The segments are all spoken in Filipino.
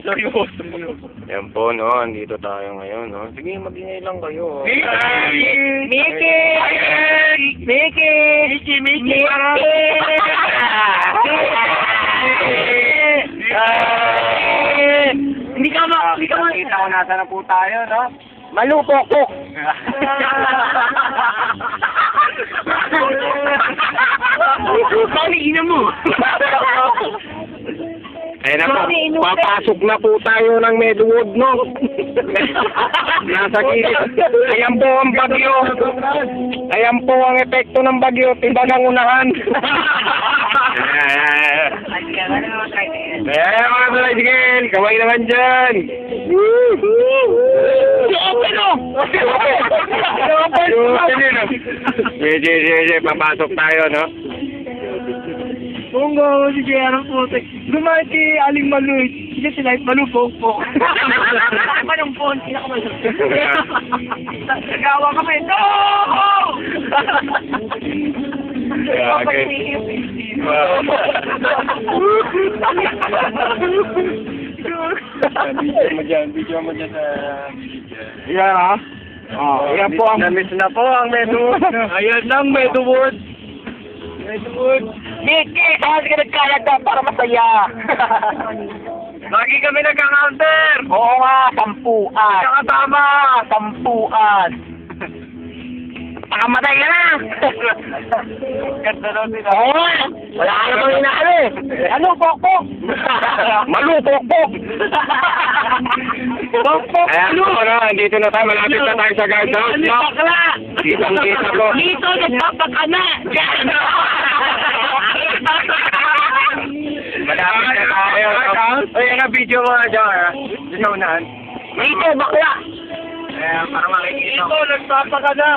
Seryoso mo. Yan po, no. Andito tayo ngayon, no. Sige, mag-ingay lang kayo. Mickey! Mickey! Hindi ka makita ko nasa na po tayo, no? Malupok-pok! Pangina mo! Ayun na po, papasok na po tayo ng Medwood, no? Nasa gilid. Ayan po ang bagyo. Ayan po ang epekto ng bagyo. Tiba ng unahan. Ayan mga tricycle. Kaway naman dyan. Sige, papasok tayo, no? Kung gawin si Jerang Putek, gumahit si Aling Maluit, sige si Light Malupok-pok. Ano ng phone? Nagawa kami, no! Video mo dyan sa... Yan ha? Ayan po ang... Namiss na po ang Medwood. Ayan lang, Medwood. Mickey, kasi ka nagkalagda para masaya. Lagi kami nagka-counter. Oo nga, sampuan. Nakatama. Sampuan. Pakamatay ka na. Ganda daw sila. Oo nga, wala ka namang inaano eh. Ano, pokpok? Malupok-pok. Pokpok, Ayan po, ano, andito na tayo. Malapit na tayo sa guardhouse. Ano, bakla? Kitang-kita ko. Dito, nagpapakana. Malapit na tayo. Ay, ano, video mo na dyan, ha? Dito sa unahan. Dito, bakla. Ayan, para makikita. Dito, nagpapakana.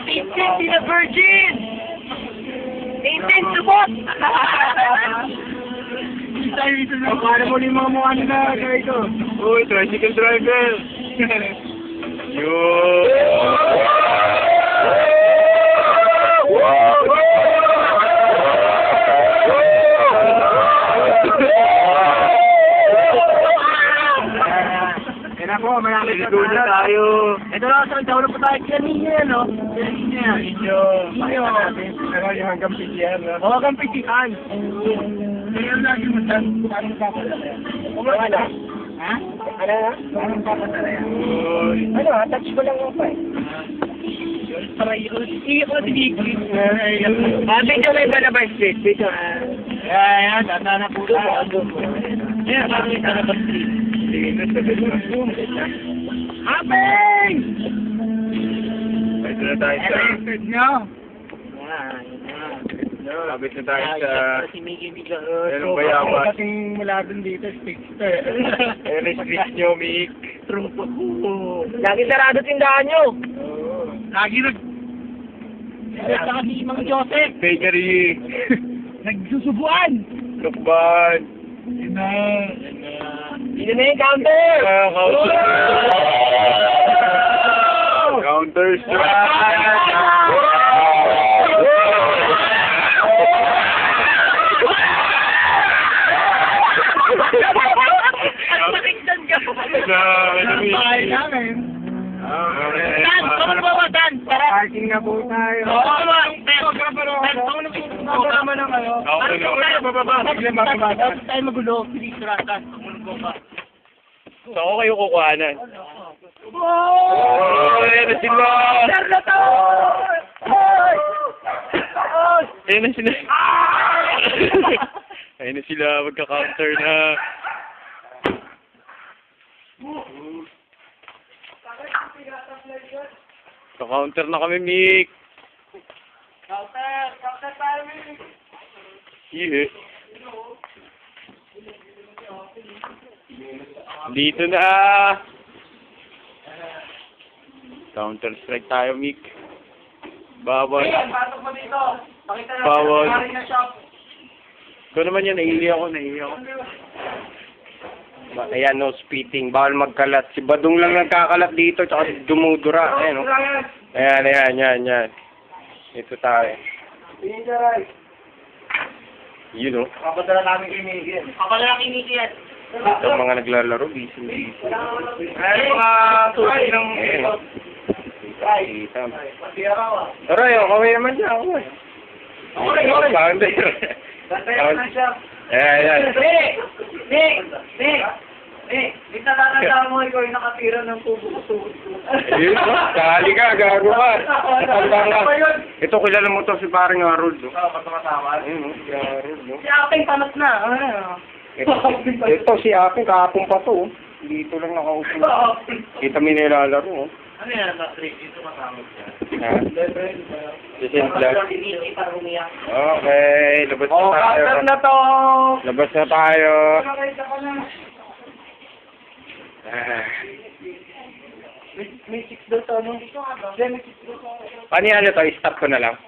Vincent the Virgin! Vincent subot! Para mo yung mga mukha nila, ito. Uy, tricycle driver. Yan ako, malapit na tayo. Ito lang, sa taon na po tayo kanina, no? Kanina. Medyo Ayun. Pero yung hanggang PGR, no? Oo, kang pitikan. Kaya lagi mo saan? Ano? Ha? Ano na? Parang papatala yan. Ano, touch ko lang yung pa eh. Para iiyak ko si Vicky. Video na iba na ba street? Video Ayan, tanda na po tayo. Ayan, parang isa na ba street? Hapeng! Ito na tayo sa... nyo? Labit na tayo sa... Si Mickey bigla. Ano ba yaman? Dating mula dun dito, speedster. Ayun ang street nyo, Mick. Tropa ko. Lagi sarado tindahan nyo. Lagi saka si Mang Joseph. Bakery. Nagsusubuan. Lukban. Yun na. Yun na yung counter. Counter Nakikdan ka. enemy. Bahay namin. Dan, kamu ba Dan? Parking na po tayo. Oo, programa na kayo. Okay, no. Tapos tayo magulo. Please, Ratan. So, ako kayo kukuhanan. Wow! Ayan na sila. Ayan na sila. Ayan na sila. Magka-counter na. Ka-counter na kami, Mick. Counter tayo, Mick. Yeah. Dito na. Counter strike tayo, Mick. Bawal. Pasok mo dito. Pakita na Bawal. na shop. Ikaw naman yan, naiili ako. Ayan, no spitting. Bawal magkalat. Si Badong lang nagkakalat dito, tsaka dumudura. Ayan, no. Ayan. Ito tayo. Yun o. Papadala namin kay Miggy yan. Papadala kay Miggy yan. Ito ang mga naglalaro, busy. Ay, mga tuloy ng... Kita. Aray, okay naman siya. Okay. Okay. Bakit? Bantayan na siya. Ayan. Di natatanda mo ikaw yung nakatira ng tubo ko tuhod ko. Ayun ba? Kali ka, gago ka. Tanda ka. Ito, kilala mo to si paring Harold. No? Matama. Ayun, no? Si Harold. No? Si Apeng panat na. Ito si Apeng, kahapon pa to. Dito lang nakausap. Kita mo nilalaro. Ano yan? Dito matama siya. Ha? Si Sinclair. Okay, labas na tayo. Na to! Labas na tayo. May 6 daw to, ano? Paano yan ito? I-stop ko na lang.